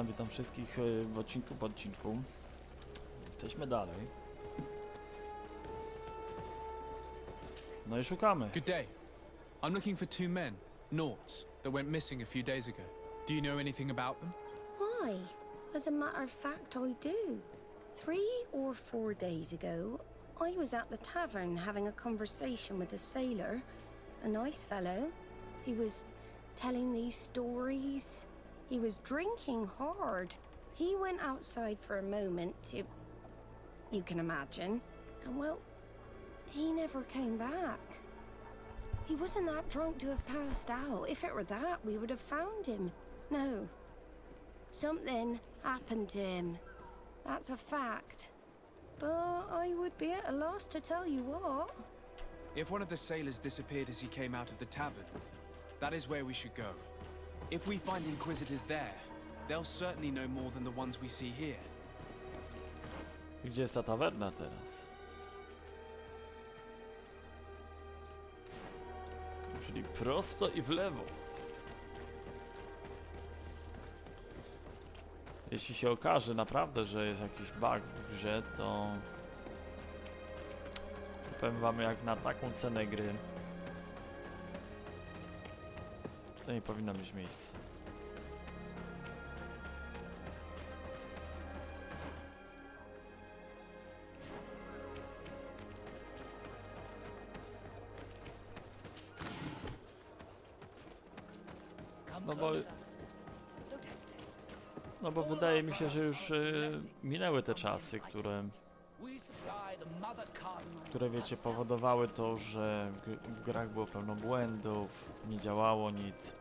Witam wszystkich w odcinku po odcinku. Jesteśmy dalej. No i szukamy. Good day. I'm looking for two men, Naughts, that went missing a few days ago. Do you know anything about them? Why? As a matter of fact, I do. 3 or 4 days ago, I was at the tavern having a conversation with a sailor. A nice fellow. He was telling these stories. He was drinking hard. He went outside for a moment to... you can imagine. And well, he never came back. He wasn't that drunk to have passed out. If it were that, we would have found him. No. Something happened to him. That's a fact. But I would be at a loss to tell you what. If one of the sailors disappeared as he came out of the tavern, that is where we should go. If we find inquisitors there, they'll certainly know more than the ones we see here. Gdzie jest ta tawerna teraz? Czyli prosto i w lewo. Jeśli się okaże naprawdę, że jest jakiś bug w grze, to powiem wam, jak na taką cenę gry to nie powinno mieć miejsca. No bo wydaje mi się, że już minęły te czasy, które wiecie, powodowały to, że w grach było pełno błędów, nie działało nic.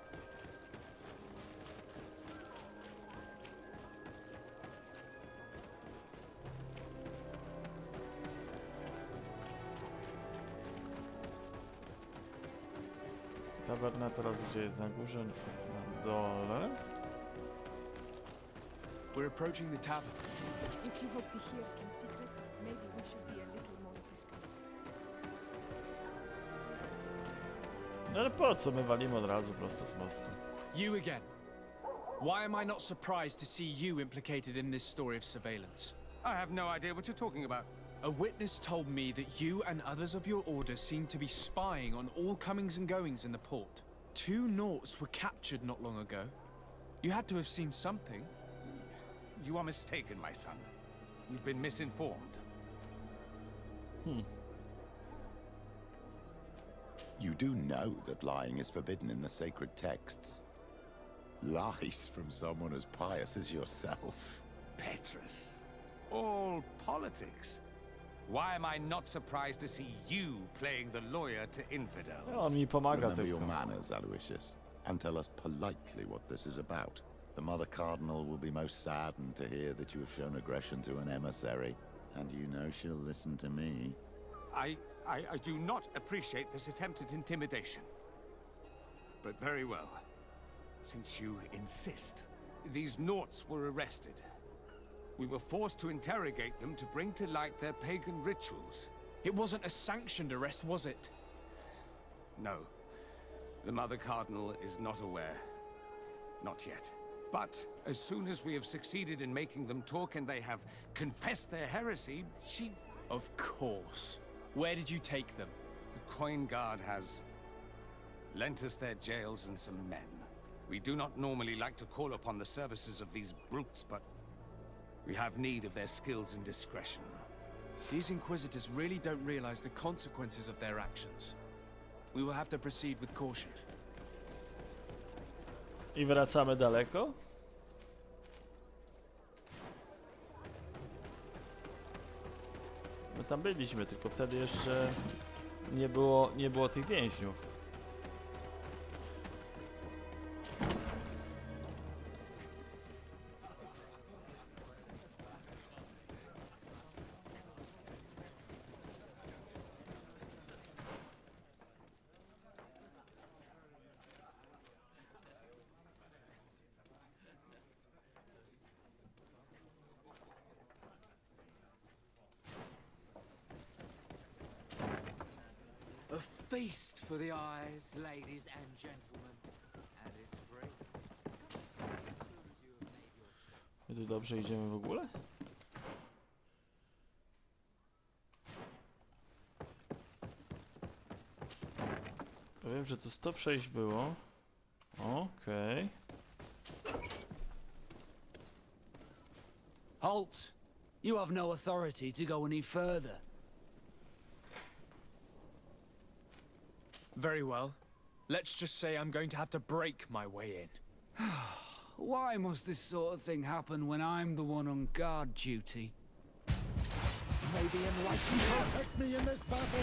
Tawerna teraz gdzie jest? Na górze, na dole? We're approaching the tavern. If you hope to hear some secrets, maybe we should be a little more discreet. No ale po co my walimy od razu prosto z mostu? You again. Why am I not surprised to see you implicated in this story of surveillance? I have no idea what you're talking about. A witness told me that you and others of your order seem to be spying on all comings and goings in the port. 2 Naughts were captured not long ago. You had to have seen something. You are mistaken, my son. You've been misinformed. You do know that lying is forbidden in the sacred texts. Lies from someone as pious as yourself. Petrus. All politics. Why am I not surprised to see you playing the lawyer to infidels? On mi pomaga Remember your tylko. manners, Aloysius, and tell us politely what this is about. The Mother Cardinal will be most saddened to hear that you have shown aggression to an emissary, and you know she'll listen to me. I do not appreciate this attempted intimidation. But very well. Since you insist, these Naughts were arrested. We were forced to interrogate them to bring to light their pagan rituals. It wasn't a sanctioned arrest, was it? No. The Mother Cardinal is not aware. Not yet. But as soon as we have succeeded in making them talk and they have confessed their heresy, she... Of course. Where did you take them? The Coin Guard has lent us their jails and some men. We do not normally like to call upon the services of these brutes, but we have need of their skills and discretion. These Inquisitors really don't realize the consequences of their actions. We will have to proceed with caution. I wracamy daleko? My tam byliśmy, tylko wtedy jeszcze nie było tych więźniów. A feast for the eyes, ladies and gentlemen, and it's free. My tu dobrze idziemy w ogóle? Powiem, że tu 100 przejść było. Okej. Halt! You have no authority to go any further. Very well. Let's just say I'm going to have to break my way in. Why must this sort of thing happen when I'm the one on guard duty? May the enlightened protect me in this battle!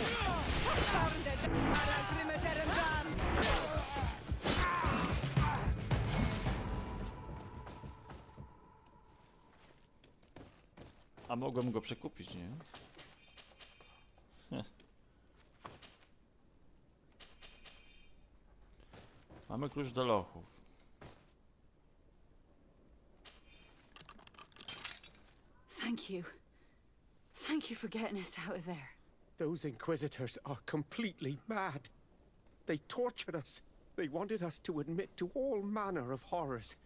A mogłem go przekupić, nie? Heh. Mamy klucz do lochów. Thank you. Thank you for getting us out of there. Those Inquisitors are completely mad. They tortured us. They wanted us to admit to all manner of horrors.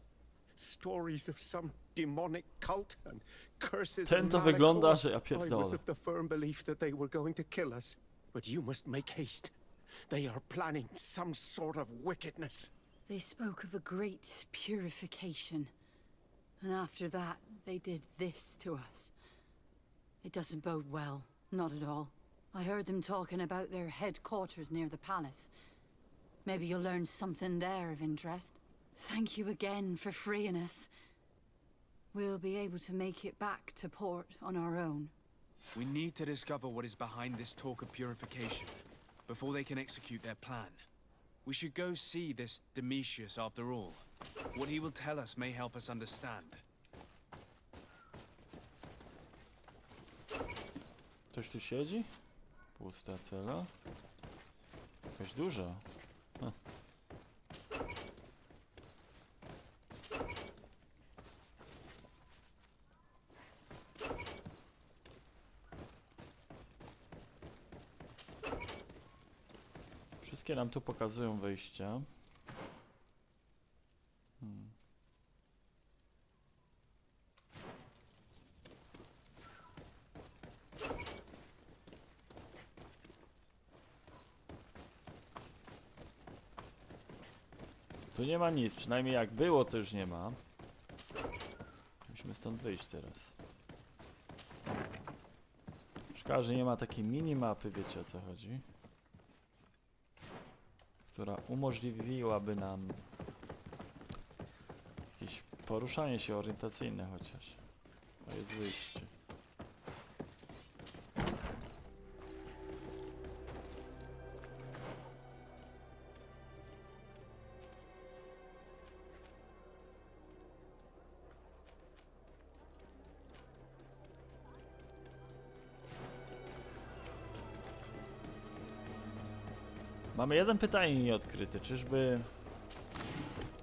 Stories of some demonic cult and curses Ten and to wygląda, Malichor. że ja I was pierdolę. of the firm belief that they were going to kill us. But you must make haste. They are planning some sort of wickedness. They spoke of a great purification. And after that, they did this to us. It doesn't bode well. Not at all. I heard them talking about their headquarters near the palace. Maybe you'll learn something there of interest. Thank you again for freeing us. We'll be able to make it back to port on our own. We need to discover what is behind this talk of purification before they can execute their plan. We should go see this Domitius after all. What he will tell us may help us understand. Ktoś tu siedzi? Pusta cela. Jakaś duża. Heh. Wszystkie nam tu pokazują wejścia. Tu nie ma nic, przynajmniej jak było, to już nie ma. Musimy stąd wyjść teraz. Szkoda, że nie ma takiej minimapy, wiecie o co chodzi. Która umożliwiłaby nam jakieś poruszanie się orientacyjne chociaż. To jest wyjście. Mamy jeden pytanie nieodkryte.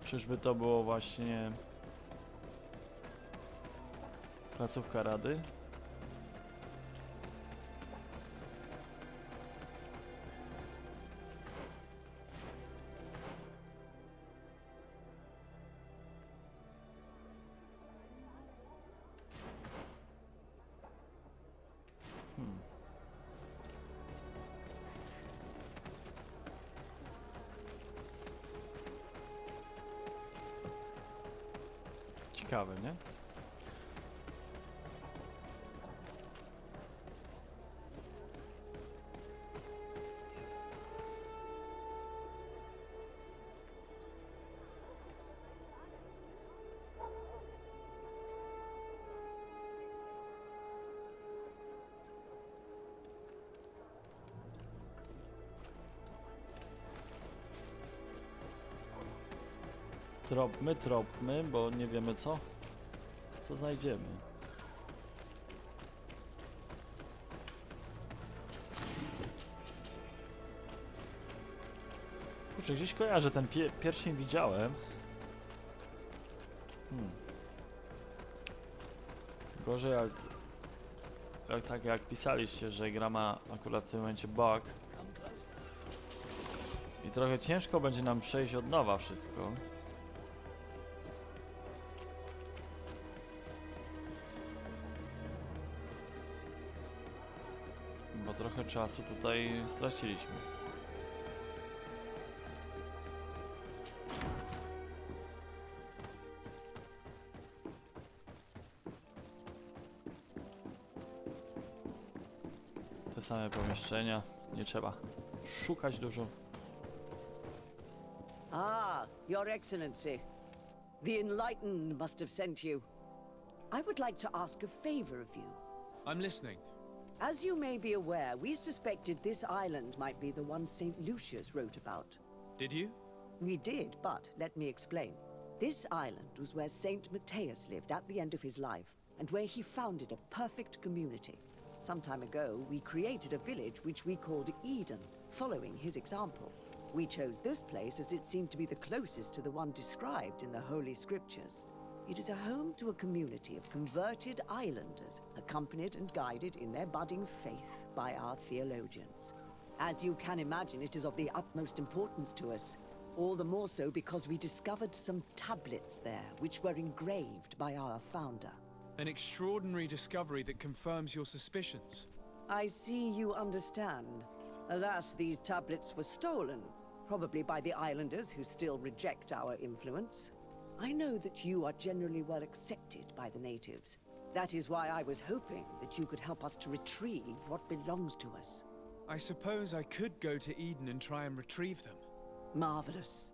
Czyżby to było właśnie placówka Rady? Ciekawe, nie? Tropmy, bo nie wiemy co znajdziemy. Kurczę, gdzieś kojarzę, ten pierścień widziałem. Gorzej jak pisaliście, że gra ma akurat w tym momencie bug. I trochę ciężko będzie nam przejść od nowa wszystko. trochę czasu tutaj straciliśmy. Te same pomieszczenia, nie trzeba szukać dużo. Ah, Your Excellency. The Enlightened must have sent you. I would like to ask a favor of you. I'm listening. As you may be aware, we suspected this island might be the one St. Lucius wrote about. Did you? We did, but let me explain. This island was where St. Matthias lived at the end of his life, and where he founded a perfect community. Some time ago, we created a village which we called Eden, following his example. We chose this place as it seemed to be the closest to the one described in the Holy Scriptures. It is a home to a community of converted islanders, accompanied and guided in their budding faith by our theologians. As you can imagine, it is of the utmost importance to us, all the more so because we discovered some tablets there, which were engraved by our founder. An extraordinary discovery that confirms your suspicions. I see you understand. Alas, these tablets were stolen, probably by the islanders who still reject our influence. I know that you are generally well accepted by the natives. That is why I was hoping that you could help us to retrieve what belongs to us. I suppose I could go to Eden and try and retrieve them. Marvelous.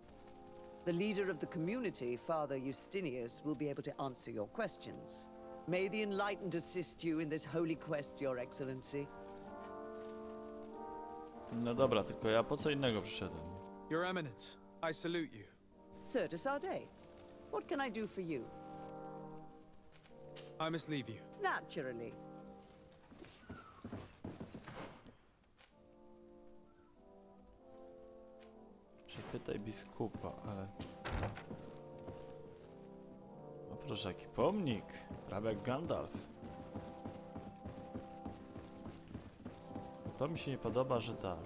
The leader of the community, Father Justinius, will be able to answer your questions. May the Enlightened assist you in this holy quest, Your Excellency. No dobra, tylko ja po co innego przyszedłem? Your Eminence, I salute you. Sir de Sade, what can I do for you? I must leave you. Naturally. Przepytaj biskupa, ale... O proszę, jaki pomnik! Prawie jak Gandalf. To mi się nie podoba, że tak.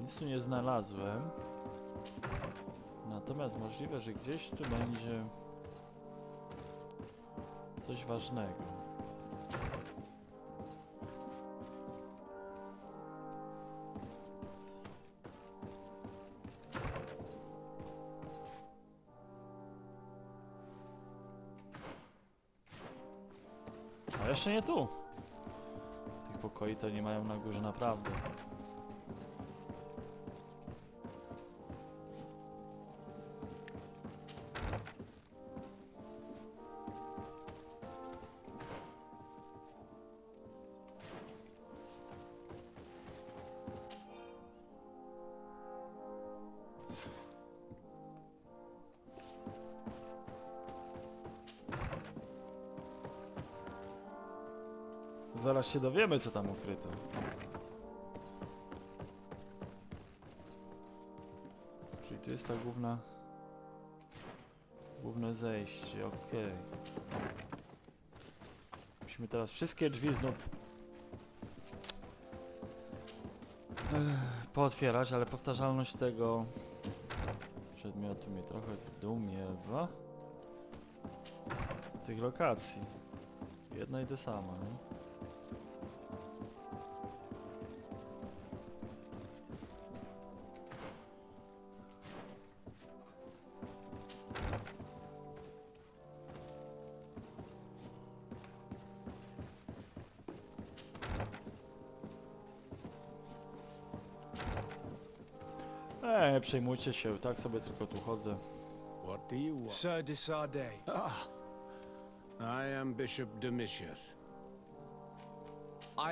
Nic tu nie znalazłem. Natomiast możliwe, że gdzieś tu będzie coś ważnego. A jeszcze nie tu. Tych pokoi to nie mają na górze naprawdę. Zaraz się dowiemy, co tam ukryto. Czyli tu jest ta główne zejście, okej. Musimy teraz wszystkie drzwi znów pootwierać, ale powtarzalność tego przedmiotu mnie trochę zdumiewa. Tych lokacji. Jedna i ta sama, nie? Nie przejmujcie się, tak sobie tylko tu chodzę. What do you want? Sir de Sade. I am Bishop Domitius.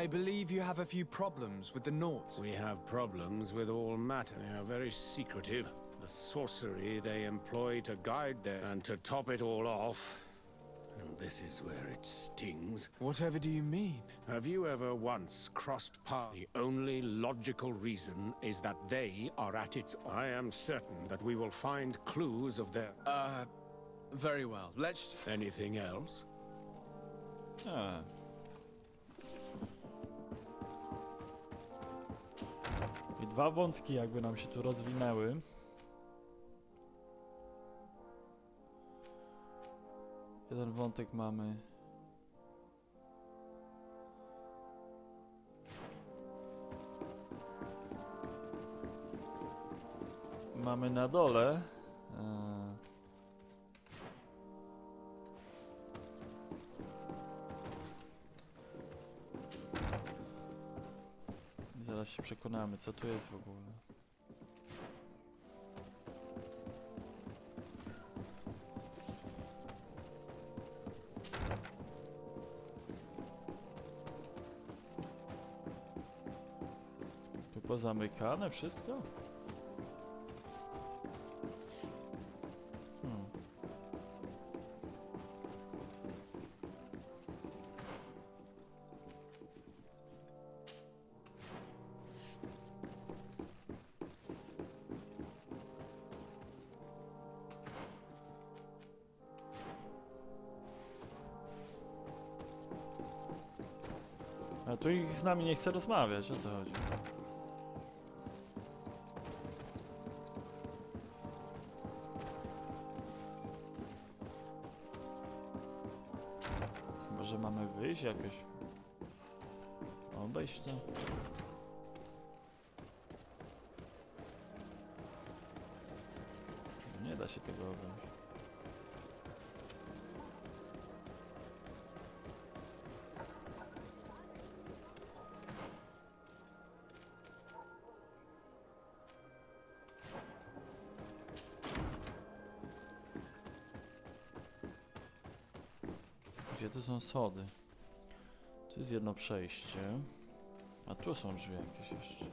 I believe you have a few problems with the Nauts. We have problems with all matter. They are very secretive. The sorcery they employ to guide their... And to top it all off, this is where it stings. Whatever do you mean? Have you ever once crossed paths? The only logical reason is that they are at its... I am certain that we will find clues of their... Very well. Let's... Anything else? A. I dwa wątki jakby nam się tu rozwinęły. Jeden wątek mamy. Mamy na dole. Zaraz się przekonamy, co tu jest w ogóle. Tu pozamykane wszystko? A tu ich z nami nie chce rozmawiać, o co chodzi? Może mamy wyjść jakoś? Obejść to? Nie da się tego obejść. Gdzie to są schody? Tu jest jedno przejście. A tu są drzwi jakieś jeszcze.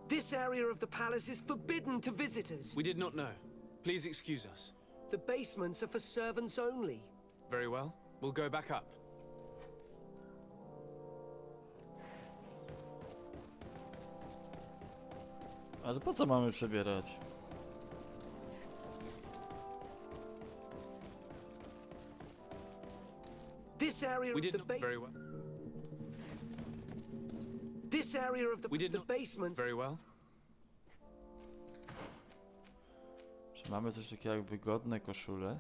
This area of the palace is forbidden to visitors. We did not know. Please excuse us. The basements are for servants only. Very well. We'll go back up. Ale po co mamy przebierać? This area We of did the not... base... Very well. This area of the, We did the not... basements... Very well. Czy mamy coś takiego jak wygodne koszule?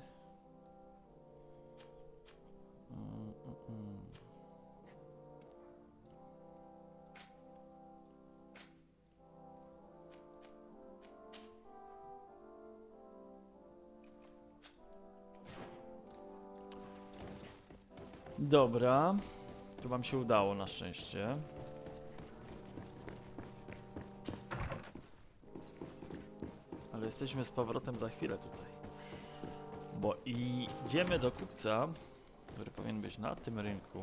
Dobra, tu wam się udało na szczęście. Ale jesteśmy z powrotem za chwilę tutaj. Bo idziemy do kupca, który powinien być na tym rynku.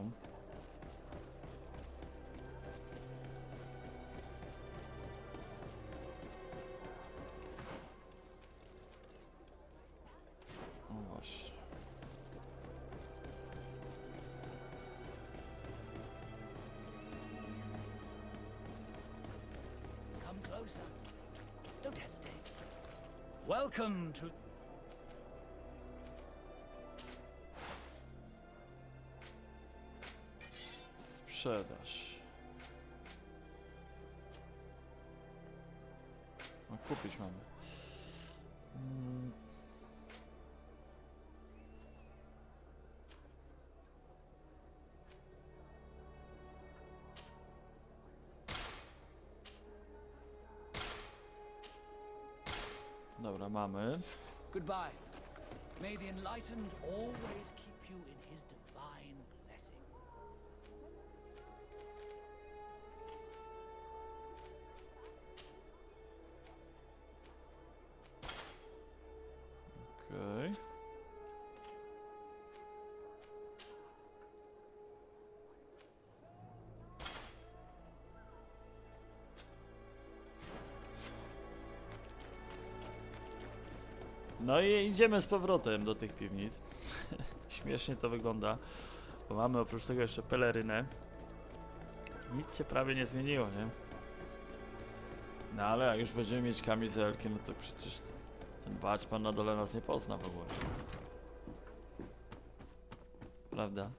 O właśnie. Come closer. Don't hesitate. Welcome to... Sprzedaż. No, kupić mamy. Dobra, mamy. Goodbye. May the enlightened always keep you in his divine blessing. Okej. No i idziemy z powrotem do tych piwnic. Śmiesznie to wygląda, bo mamy oprócz tego jeszcze pelerynę. Nic się prawie nie zmieniło, nie? No ale jak już będziemy mieć kamizelki, no to przecież ten baćpan na dole nas nie pozna w ogóle. Prawda?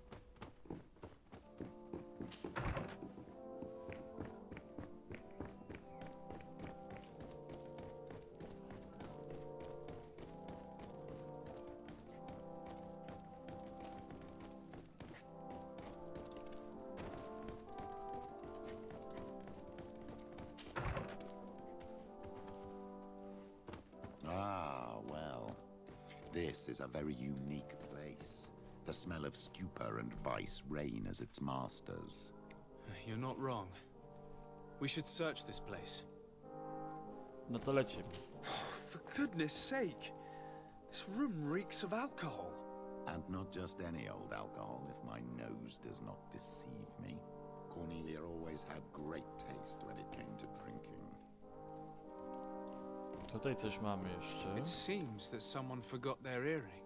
This is a very unique place. The smell of stupor and vice reign as its masters. You're not wrong. We should search this place. No to lecimy. For goodness sake! This room reeks of alcohol. And not just any old alcohol, if my nose does not deceive me. Cornelia always had great taste when it came to drinking. Tutaj coś mamy jeszcze. It seems that someone forgot their earring.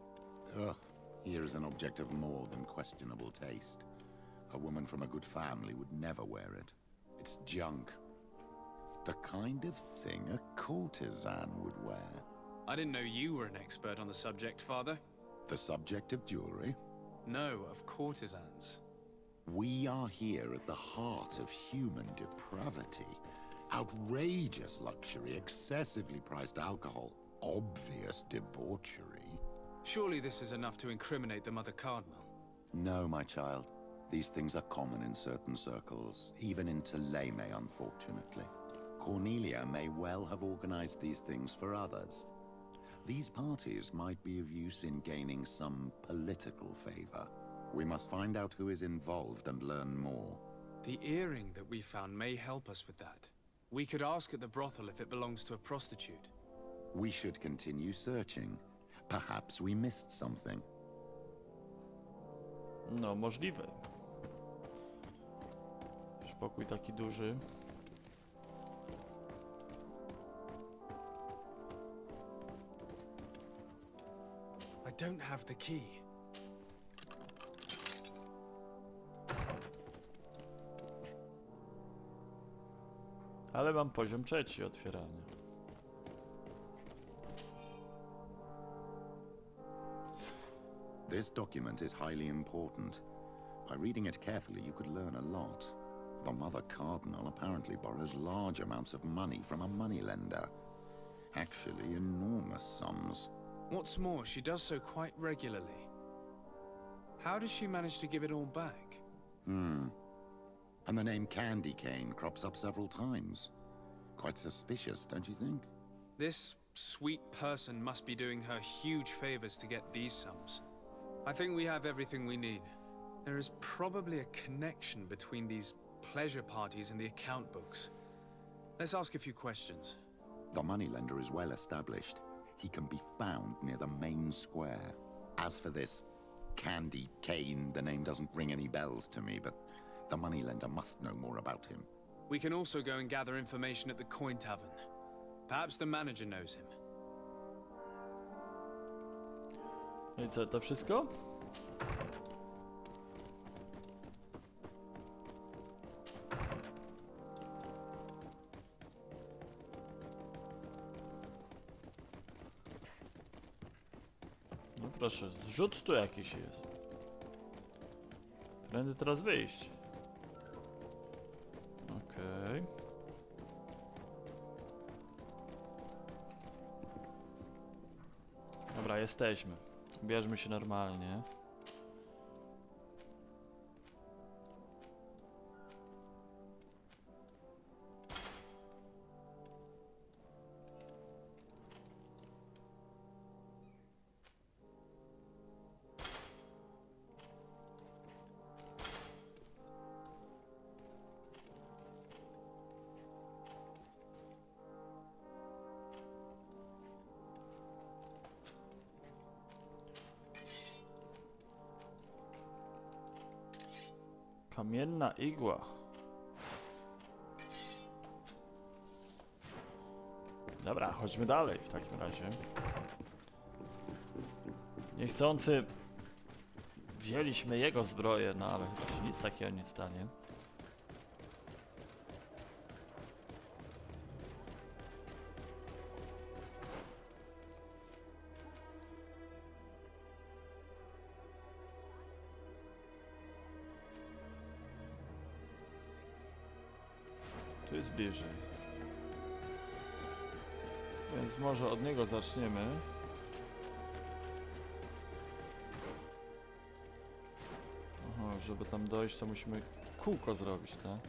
Ugh, here is an object of more than questionable taste. A woman from a good family would never wear it. It's junk. The kind of thing a courtesan would wear. I didn't know you were an expert on the subject, Father. The subject of jewelry? No, of courtesans. We are here at the heart of human depravity. Outrageous luxury, excessively priced alcohol, obvious debauchery. Surely this is enough to incriminate the Mother Cardinal. No, my child. These things are common in certain circles, even in Toleme, unfortunately. Cornelia may well have organized these things for others. These parties might be of use in gaining some political favor. We must find out who is involved and learn more. The earring that we found may help us with that. We could ask at the brothel if it belongs to a prostitute. We should continue searching. Perhaps we missed something. No, możliwe. Już pokój taki duży. I don't have the key. Ale mam poziom trzeci otwierania. This document is highly important. By reading it carefully, you could learn a lot. The Mother Cardinal apparently borrows large amounts of money from a moneylender. Actually, enormous sums. What's more, she does so quite regularly. How does she manage to give it all back? And the name Candy Cane crops up several times. Quite suspicious, don't you think? This sweet person must be doing her huge favors to get these sums. I think we have everything we need. There is probably a connection between these pleasure parties and the account books. Let's ask a few questions. The moneylender is well established. He can be found near the main square. As for this Candy Cane, the name doesn't ring any bells to me, but the moneylender must know more about him. We can also go and gather information at the Coin Tavern. Perhaps the manager knows him. No i co, to wszystko? No proszę, zrzut tu jakiś jest. Będę teraz wyjść. Okej. Dobra, jesteśmy. Bierzmy się normalnie. Kamienna igła. Dobra, chodźmy dalej w takim razie. Niechcący wzięliśmy jego zbroję, no ale chyba się nic takiego nie stanie. Tu jest bliżej. Więc może od niego zaczniemy. Aha, żeby tam dojść, to musimy kółko zrobić, tak?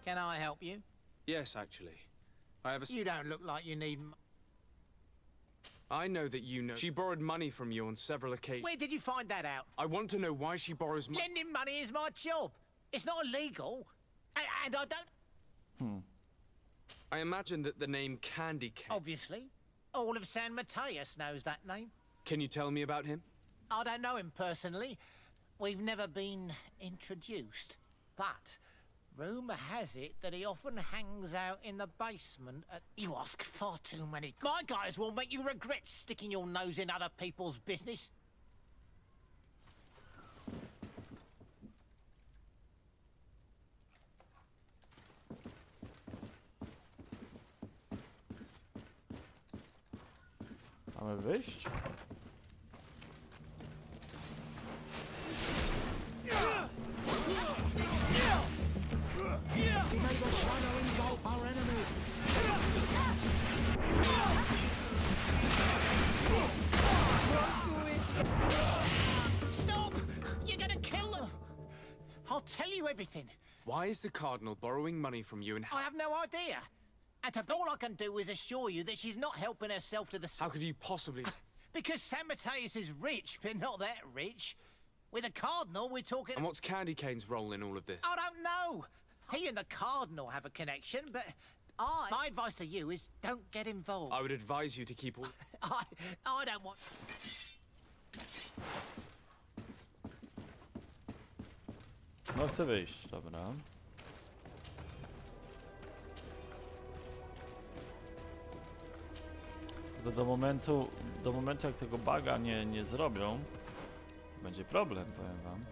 Can I help you? Yes, actually. I have a... You don't look like you need... I know that you know. She borrowed money from you on several occasions. Where did you find that out? I want to know why she borrows money. Lending money is my job. It's not illegal. And I don't... I imagine that the name Candy Cane... Obviously. All of San Mateus knows that name. Can you tell me about him? I don't know him personally. We've never been introduced. But rumour has it that he often hangs out in the basement at... You ask far too many... My guys will make you regret sticking your nose in other people's business. Mamy wyjść? Stop! You're gonna kill them! I'll tell you everything. Why is the Cardinal borrowing money from you and... I have no idea. And all I can do is assure you that she's not helping herself to the... How could you possibly... Because San Mateus is rich, but not that rich. With a Cardinal, we're talking... And what's Candy Cane's role in all of this? I don't know. He and the Cardinal have a connection, but my advice to you is don't get involved. I would advise you to keep all... I don't want... No chcę wyjść, dobra. Do momentu jak tego buga nie zrobią, będzie problem, powiem wam.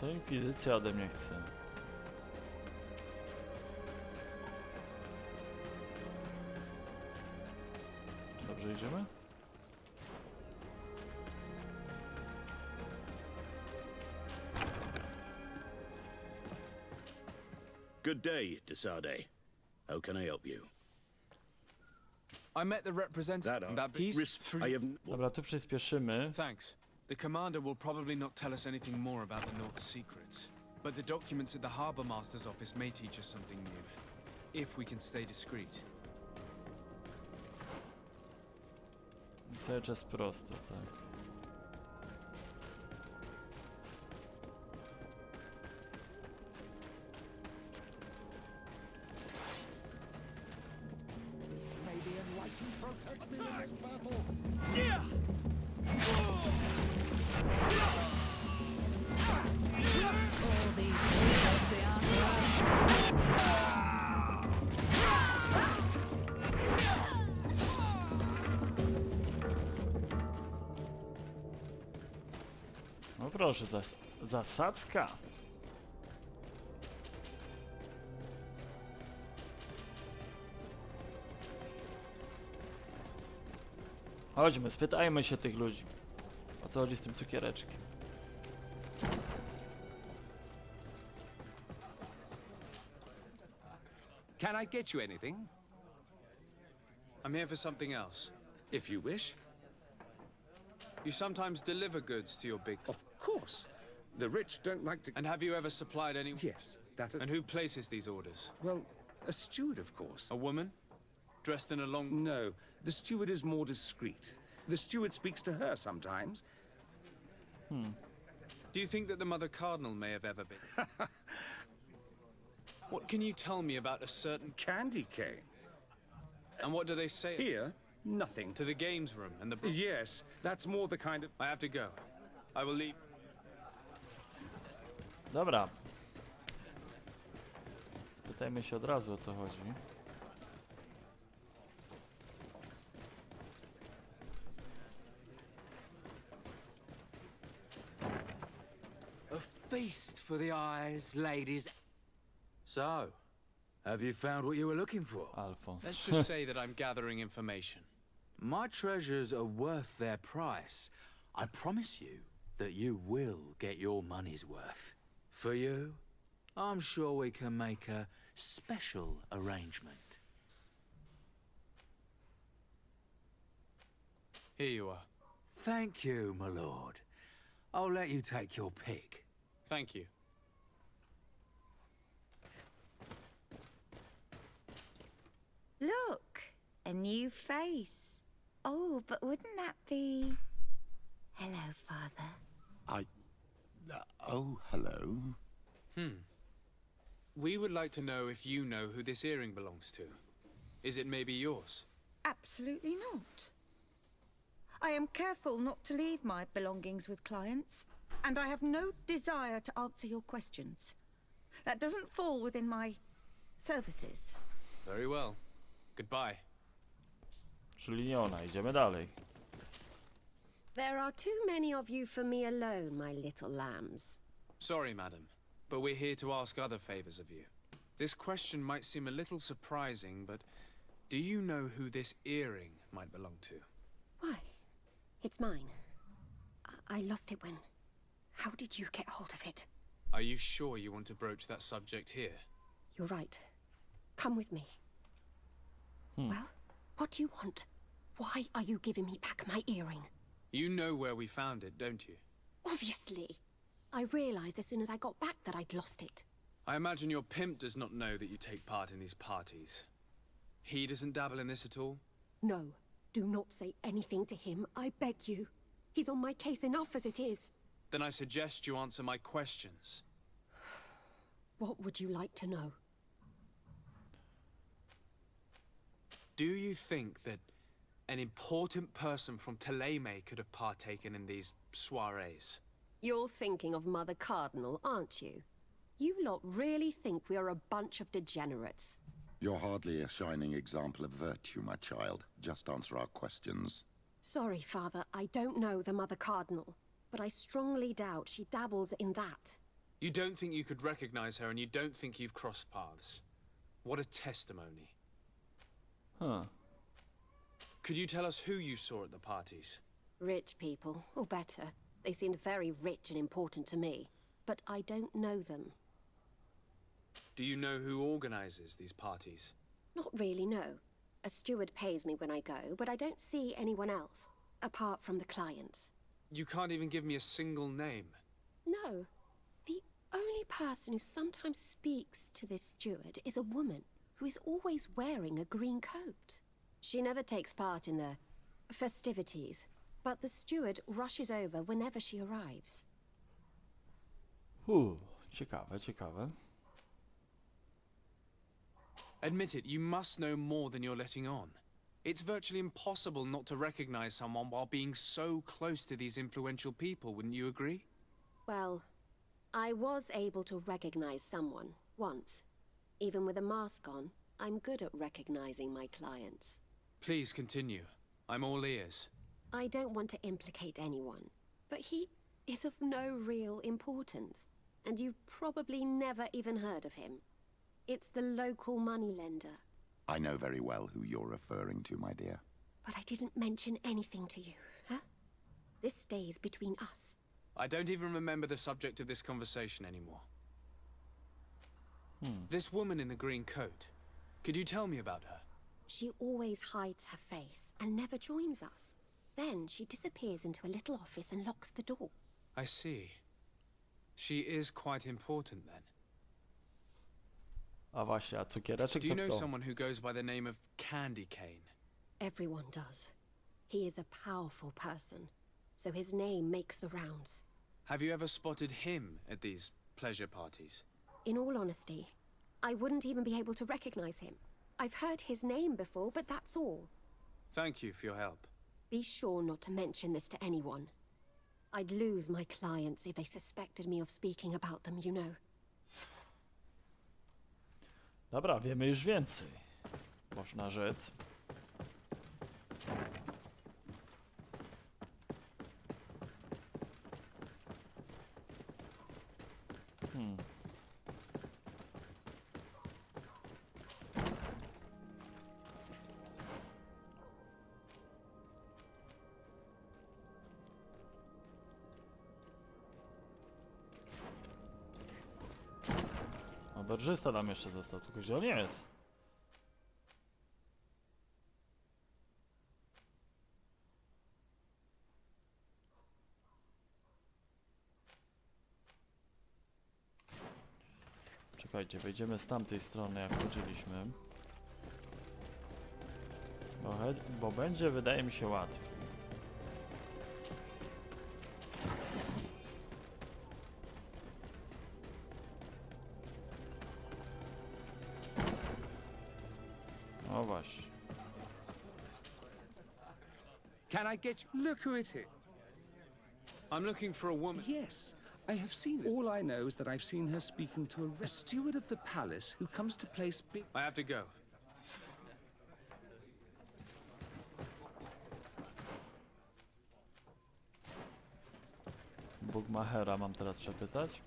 Co Inkwizycja ode mnie chce? Dobrze idziemy? Good day, Desade. How can I help you? I met the representative. Dobra, tu przyspieszymy. Thanks. The commander will probably not tell us anything more about the North's secrets. But the documents at the Harbour Master's office may teach us something new. If we can stay discreet. Cały czas prosto, tak. No proszę, zasadzka. Chodźmy, spytajmy się tych ludzi. O co chodzi z tym cukiereczkiem? Can I get you anything? I'm here for something else. If you wish. You sometimes deliver goods to your big... Of course. The rich don't like to... And have you ever supplied any... Yes, that is... And who places these orders? Well, a steward, of course. A woman? Dressed in a long... No, the steward is more discreet. The steward speaks to her sometimes. Do you think that the Mother Cardinal may have ever been? What can you tell me about a certain Candy cane. And what do they say? Here, nothing. To the games room and the... Yes, that's more the kind of... I have to go. I will leave. Dobra. Spytajmy się od razu, o co chodzi. A feast for the eyes, ladies. So, have you found what you were looking for? Alfons. Let's just say that I'm gathering information. My treasures are worth their price. I promise you that you will get your money's worth. For you, I'm sure we can make a special arrangement. Here you are. Thank you, my lord. I'll let you take your pick. Thank you. Look, a new face. Oh, but wouldn't that be... Hello, Father. Oh, hello. We would like to know if you know who this earring belongs to. Is it maybe yours? Absolutely not. I am careful not to leave my belongings with clients, and I have no desire to answer your questions. That doesn't fall within my services. Very well. Goodbye. Przeludniona, idziemy dalej. There are too many of you for me alone, my little lambs. Sorry, madam, but we're here to ask other favors of you. This question might seem a little surprising, but do you know who this earring might belong to? Why? It's mine. I lost it when... How did you get hold of it? Are you sure you want to broach that subject here? You're right. Come with me. Well, what do you want? Why are you giving me back my earring? You know where we found it, don't you? Obviously. I realized as soon as I got back that I'd lost it. I imagine your pimp does not know that you take part in these parties. He doesn't dabble in this at all? No. Do not say anything to him, I beg you. He's on my case enough as it is. Then I suggest you answer my questions. What would you like to know? Do you think that an important person from Thélème could have partaken in these soirees? You're thinking of Mother Cardinal, aren't you? You lot really think we are a bunch of degenerates. You're hardly a shining example of virtue, my child. Just answer our questions. Sorry, Father, I don't know the Mother Cardinal, but I strongly doubt she dabbles in that. You don't think you could recognize her, and you don't think you've crossed paths. What a testimony. Huh. Could you tell us who you saw at the parties? Rich people, or better. They seemed very rich and important to me, but I don't know them. Do you know who organizes these parties? Not really, no. A steward pays me when I go, but I don't see anyone else, apart from the clients. You can't even give me a single name. No. The only person who sometimes speaks to this steward is a woman who is always wearing a green coat. She never takes part in the festivities, but the steward rushes over whenever she arrives. Ciekawe, ciekawe. Admit it, you must know more than you're letting on. It's virtually impossible not to recognize someone while being so close to these influential people, wouldn't you agree? Well, I was able to recognize someone, once. Even with a mask on, I'm good at recognizing my clients. Please continue. I'm all ears. I don't want to implicate anyone, but he is of no real importance, and you've probably never even heard of him. It's the local moneylender. I know very well who you're referring to, my dear. But I didn't mention anything to you, huh? This stays between us. I don't even remember the subject of this conversation anymore. This woman in the green coat, could you tell me about her? She always hides her face and never joins us. Then she disappears into a little office and locks the door. I see. She is quite important then. A właśnie, a cukiereczek Do you to know kto? someone who goes by the name of Candy Cane? Everyone does. He is a powerful person, so his name makes the rounds. Have you ever spotted him at these pleasure parties? In all honesty, I wouldn't even be able to recognize him. I've heard his name before, but that's all. Thank you for your help. Be sure not to mention this to anyone. I'd lose my clients if they suspected me of speaking about them, you know. Dobra, wiemy już więcej. Można rzec. Oberżysta tam jeszcze został, tylko gdzie on jest? Czekajcie, wejdziemy z tamtej strony, jak chodziliśmy. Bo będzie, wydaje mi się, łatwiej. O właśnie. Can I get... Look who it is. I'm looking for a woman. Yes, I have seen this. All I know is that I've seen her speaking to a steward of the palace who comes to place big... I have to go. Bugmachera mam teraz przepytać.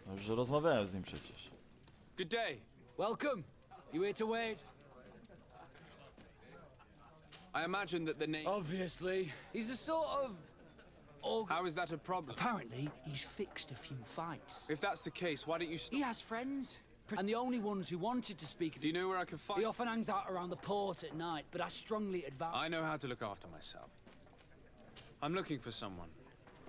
No już rozmawiałem z nim przecież. Good day. Welcome. You here to wait? I imagine that the name... Obviously. He's a sort of... How is that a problem? Apparently, he's fixed a few fights. If that's the case, why don't you stop? He has friends. And the only ones who wanted to speak... Do you know where I can find... He often hangs out around the port at night, but I strongly advise... I know how to look after myself. I'm looking for someone.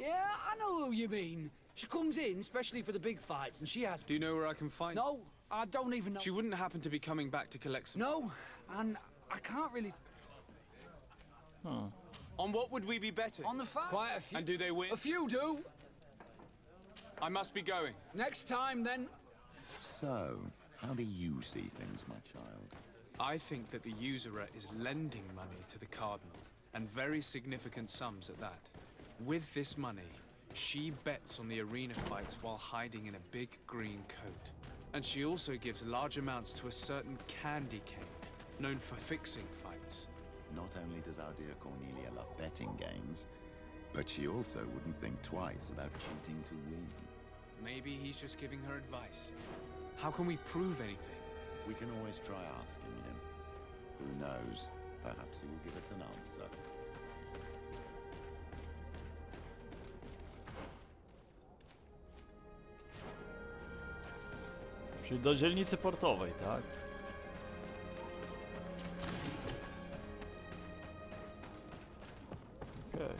Yeah, I know who you mean. She comes in, especially for the big fights, and she has... Do you know where I can find... No, I don't even know... She wouldn't happen to be coming back to collect some... No, and I can't really... Huh. On what would we be betting? On the fight. Quite a few. And do they win? A few do. I must be going. Next time, then. So, how do you see things, my child? I think that the usurer is lending money to the Cardinal, and very significant sums at that. With this money, she bets on the arena fights while hiding in a big green coat. And she also gives large amounts to a certain candy cane, known for fixing fights. Not only does our dear Cornelia love betting games, but she also wouldn't think twice about cheating to win. Maybe he's just giving her advice. How can we prove anything? We can always try asking him. Who knows? Perhaps he will give us an answer. Czyli do dzielnicy portowej, tak? Okej.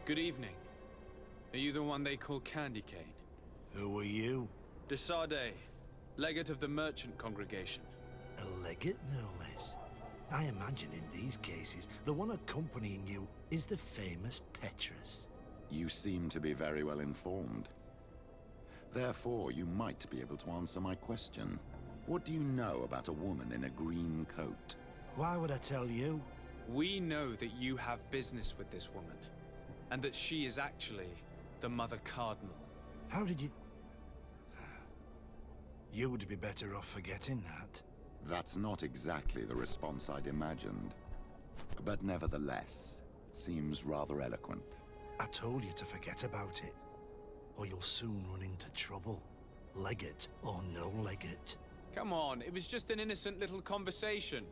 Good evening. Are you the one they call Candy Cane? Who are you? De Sade, legate of the merchant congregation. A legate, no less. I imagine in these cases, the one accompanying you is the famous Petrus. You seem to be very well informed. Therefore, you might be able to answer my question. What do you know about a woman in a green coat? Why would I tell you? We know that you have business with this woman, and that she is actually the Mother Cardinal. How did you... You would be better off forgetting that. That's not exactly the response I'd imagined. But nevertheless, seems rather eloquent. I told you to forget about it, or you'll soon run into trouble. Legate or no legate. Come on, it was just an innocent little conversation.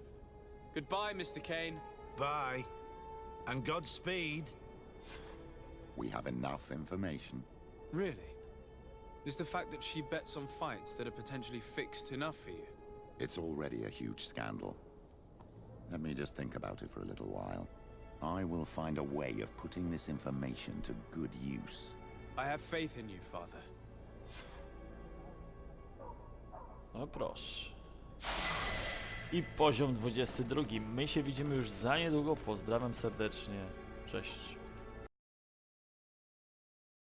Goodbye, Mr. Kane. Bye. And Godspeed. We have enough information. Really? Is the fact that she bets on fights that are potentially fixed enough for you? It's already a huge scandal. Let me just think about it for a little while. I will find a way of putting this information to good use. I have faith in you, Father. No proszę. I poziom 22. My się widzimy już za niedługo. Pozdrawiam serdecznie. Cześć.